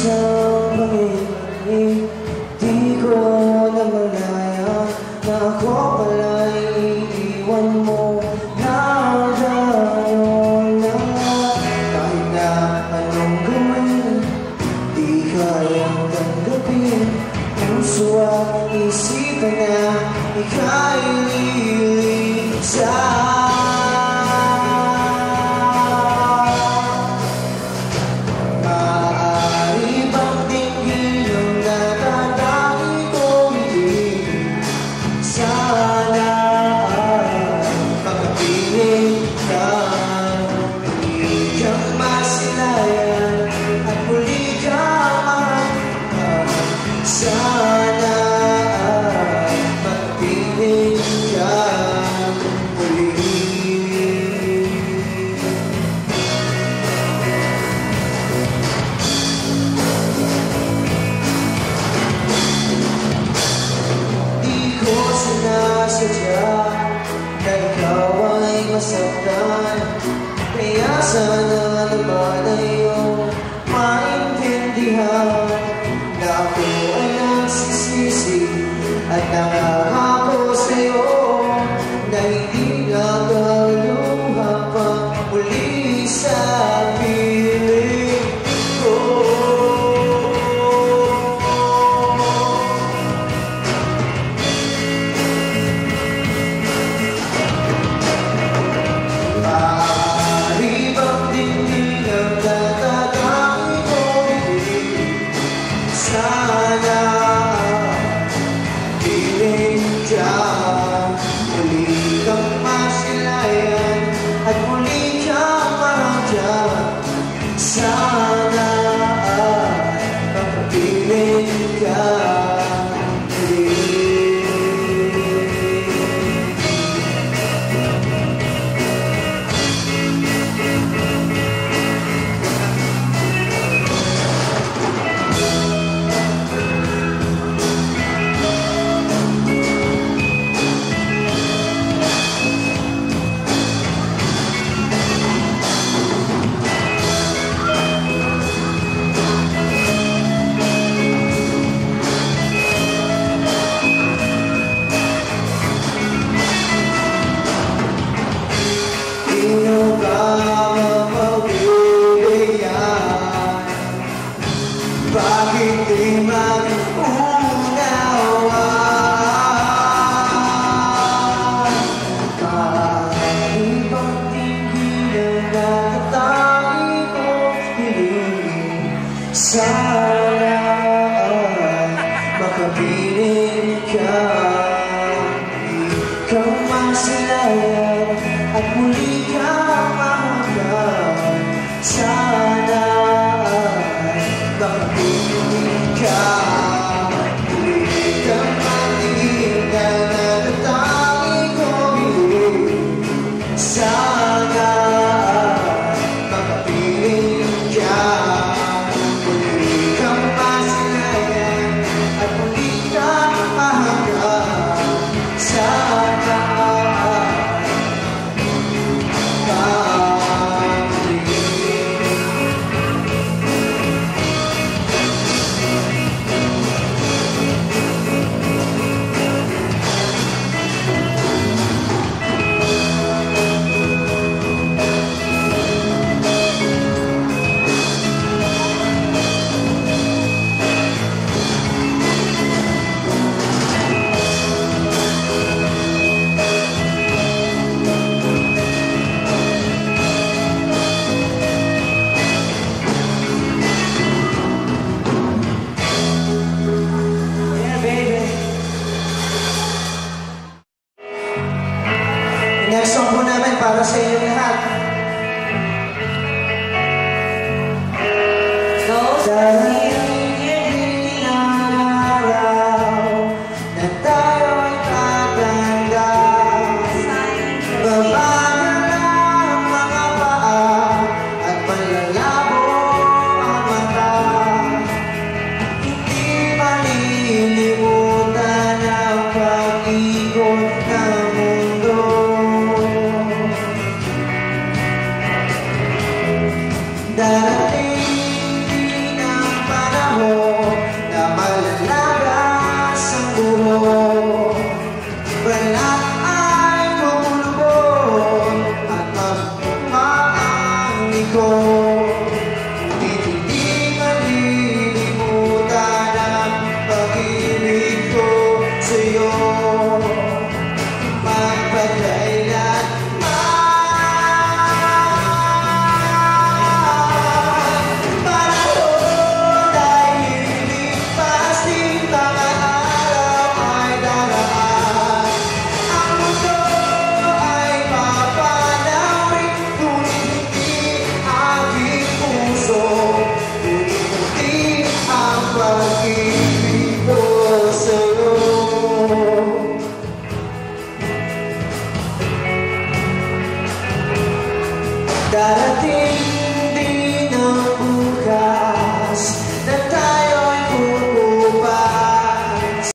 isang pangingin, di ko namalaya na ako pala'y iiwan mo na gano'n na nga. Kahit na anong gawin, di kayang tanggapin. Puso at isipan na ika'y liligtas. Na ikaw ay masaktan, kaya sana naman ay iyong maintindihan na ako ay nagsisisi at nangahako sa'yo na hindi nagaluha pa muli sa piling ko. At muli kang mahadyan, sana mapapiling ka muli. Sino ba mapapiliyan? Bakit di mag-unawan? Kahit bang tingin na natatangi kong piling, sana ay makapiling ka. Ikaw masilayan at muli kang mahanggan, sana ay makapiling ka. Muli kang matigil na natatangi kong piling, sana ay makapiling ka. Muli kang masilayan at muli kang mahanggan, sana next song po namin para sa inyo lahat. Dahil hindi araw na tayo'y tatanda, babagal ang mga paa at malalabo ang mata. Hindi malilimutan ang pag-ikot ng mundo. Darating din ang